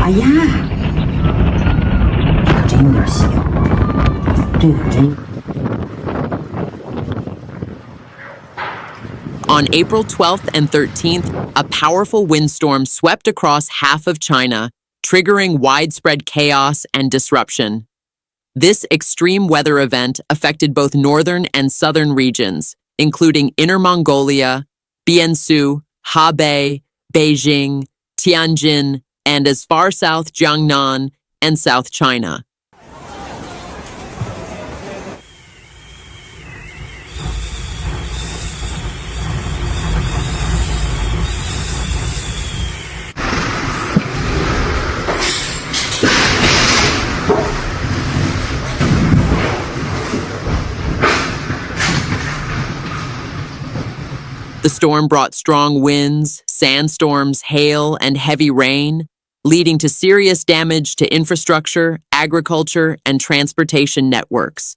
哎呀，这有点邪，这个真。On April 12th and 13th, a powerful windstorm swept across half of China, triggering widespread chaos and disruption. This extreme weather event affected both northern and southern regions, including Inner Mongolia, Biensu, Habei, Beijing, Tianjin, and as far south Jiangnan and South China. The storm brought strong winds, sandstorms, hail, and heavy rain, leading to serious damage to infrastructure, agriculture, and transportation networks.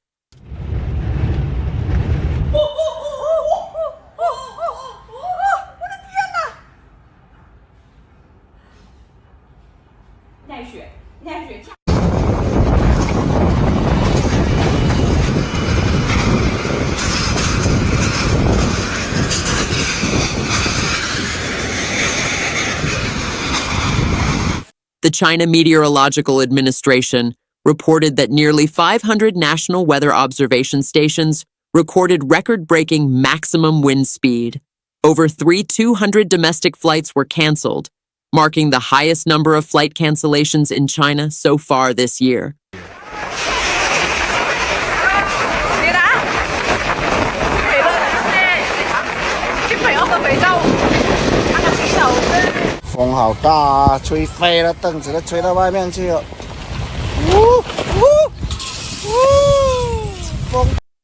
The China Meteorological Administration reported that nearly 500 national weather observation stations recorded record-breaking maximum wind speed. Over 200 domestic flights were canceled, marking the highest number of flight cancellations in China so far this year.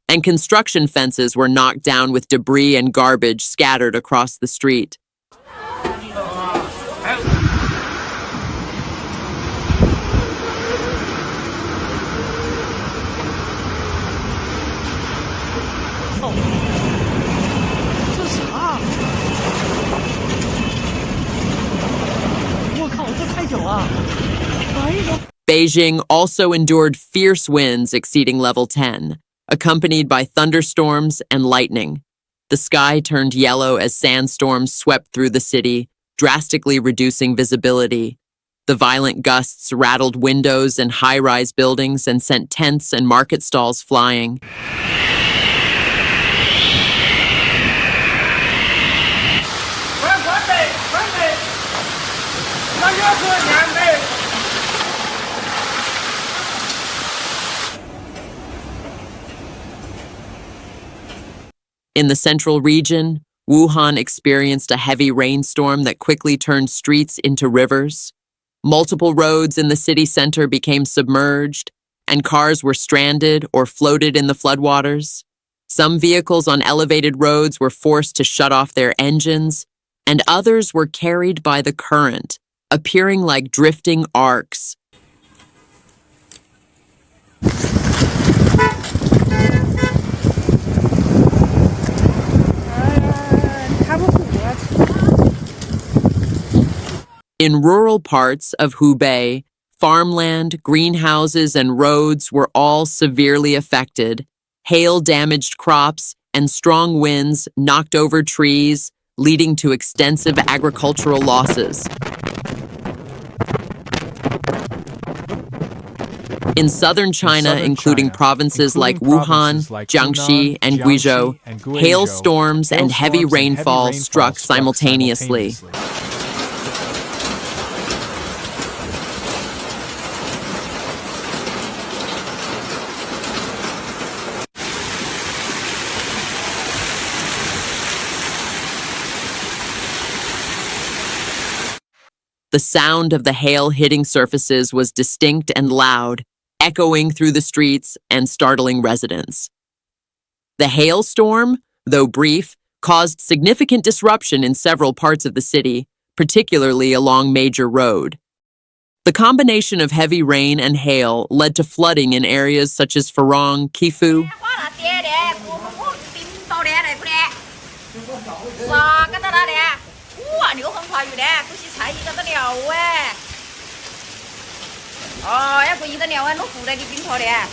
And construction fences were knocked down with debris and garbage scattered across the street. Beijing also endured fierce winds exceeding level 10, accompanied by thunderstorms and lightning. The sky turned yellow as sandstorms swept through the city, drastically reducing visibility. The violent gusts rattled windows and high-rise buildings and sent tents and market stalls flying. In the central region, Wuhan experienced a heavy rainstorm that quickly turned streets into rivers. Multiple roads in the city center became submerged, and cars were stranded or floated in the floodwaters. Some vehicles on elevated roads were forced to shut off their engines, and others were carried by the current, appearing like drifting arcs. In rural parts of Habei, farmland, greenhouses, and roads were all severely affected. Hail damaged crops, and strong winds knocked over trees, leading to extensive agricultural losses. In southern China, including provinces like Wuhan, Jiangxi, and Guizhou, hailstorms and heavy rainfall struck simultaneously. The sound of the hail hitting surfaces was distinct and loud, echoing through the streets and startling residents. The hailstorm, though brief, caused significant disruption in several parts of the city, particularly along major road. The combination of heavy rain and hail led to flooding in areas such as Farong, Kifu, Em có ý tên nào anh nó phụ đây đi pin thôi đấy à.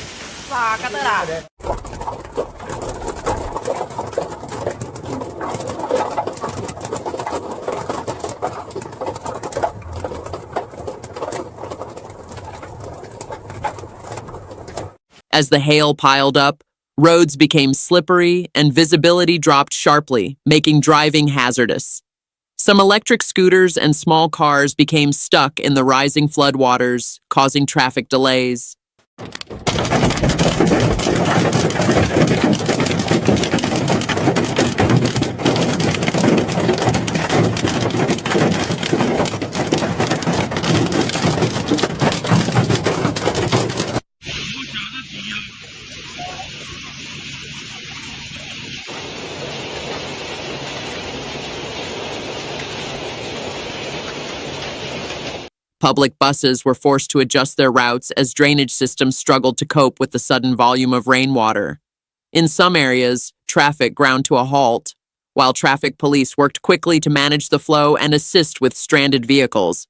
Và cái tên là As the hail piled up, roads became slippery and visibility dropped sharply, making driving hazardous. Some electric scooters and small cars became stuck in the rising floodwaters, causing traffic delays. Public buses were forced to adjust their routes as drainage systems struggled to cope with the sudden volume of rainwater. In some areas, traffic ground to a halt, while traffic police worked quickly to manage the flow and assist with stranded vehicles.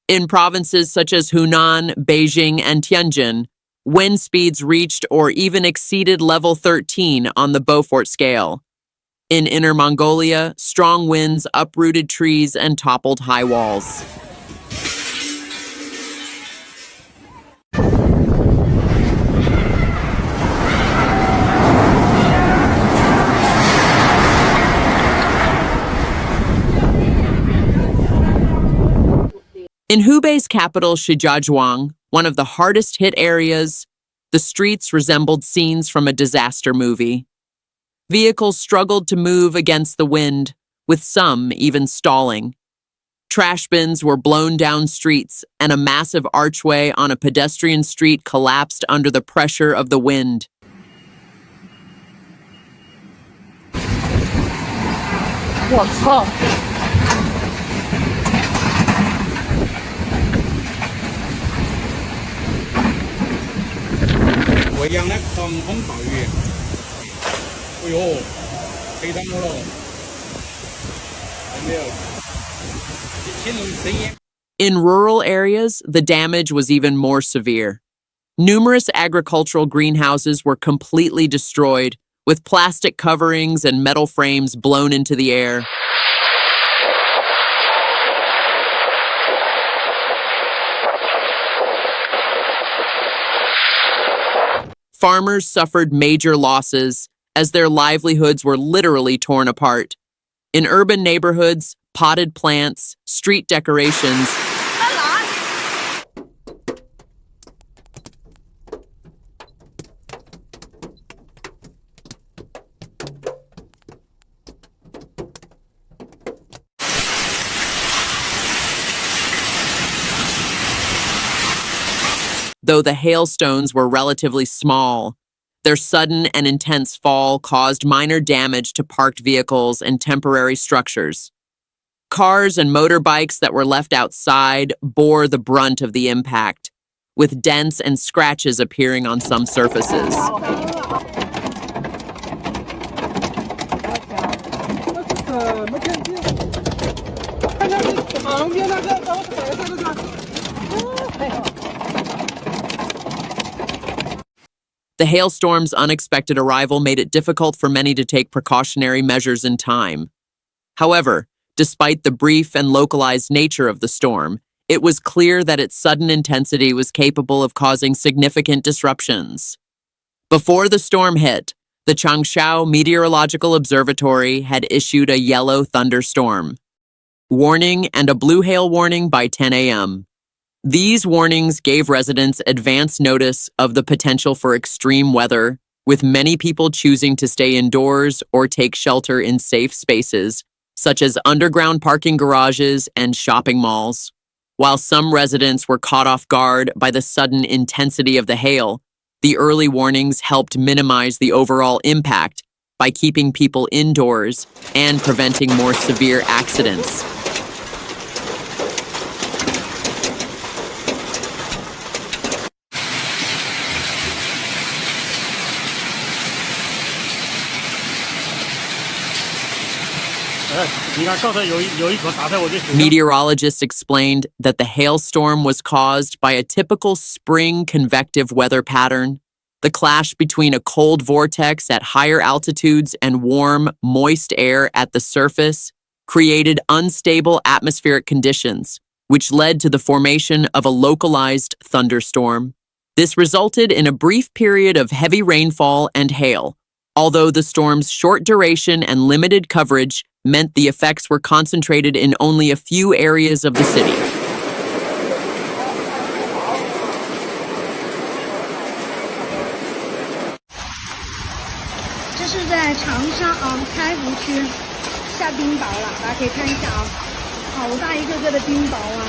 In provinces such as Hunan, Beijing, and Tianjin, wind speeds reached or even exceeded level 13 on the Beaufort scale. In Inner Mongolia, strong winds uprooted trees and toppled high walls. In Hubei's capital, Shijiazhuang, one of the hardest hit areas, the streets resembled scenes from a disaster movie. Vehicles struggled to move against the wind, with some even stalling. Trash bins were blown down streets, and a massive archway on a pedestrian street collapsed under the pressure of the wind. In rural areas, the damage was even more severe. Numerous agricultural greenhouses were completely destroyed, with plastic coverings and metal frames blown into the air. Farmers suffered major losses as their livelihoods were literally torn apart. In urban neighborhoods, potted plants, street decorations, though the hailstones were relatively small, their sudden and intense fall caused minor damage to parked vehicles and temporary structures. Cars and motorbikes that were left outside bore the brunt of the impact, with dents and scratches appearing on some surfaces. The hailstorm's unexpected arrival made it difficult for many to take precautionary measures in time. However, despite the brief and localized nature of the storm, it was clear that its sudden intensity was capable of causing significant disruptions. Before the storm hit, the China Meteorological Observatory had issued a yellow thunderstorm warning and a blue hail warning by 10 a.m. These warnings gave residents advance notice of the potential for extreme weather, with many people choosing to stay indoors or take shelter in safe spaces, such as underground parking garages and shopping malls. While some residents were caught off guard by the sudden intensity of the hail, The early warnings helped minimize the overall impact by keeping people indoors and preventing more severe accidents. Meteorologists explained that the hailstorm was caused by a typical spring convective weather pattern. The clash between a cold vortex at higher altitudes and warm, moist air at the surface created unstable atmospheric conditions, which led to the formation of a localized thunderstorm. This resulted in a brief period of heavy rainfall and hail, although the storm's short duration and limited coverage meant the effects were concentrated in only a few areas of the city. 这是在长沙开福区下冰雹了，大家可以看一下啊，好大一个个的冰雹啊！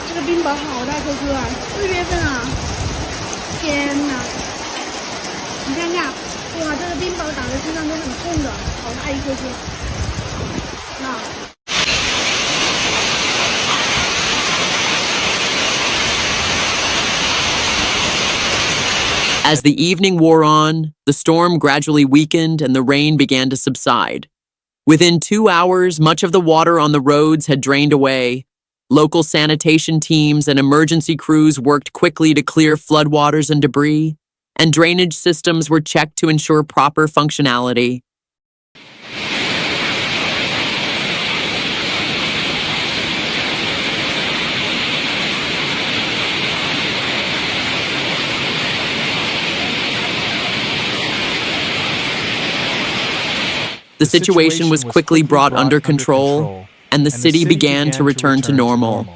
这个冰雹好大个个啊，4月份啊，天哪！你看看，哇，这个冰雹打在身上都很痛的，好大一个个。那。 As the evening wore on, the storm gradually weakened and the rain began to subside. Within 2 hours, much of the water on the roads had drained away. Local sanitation teams and emergency crews worked quickly to clear floodwaters and debris, and drainage systems were checked to ensure proper functionality. The situation was quickly brought under control, and the city began to return to normal.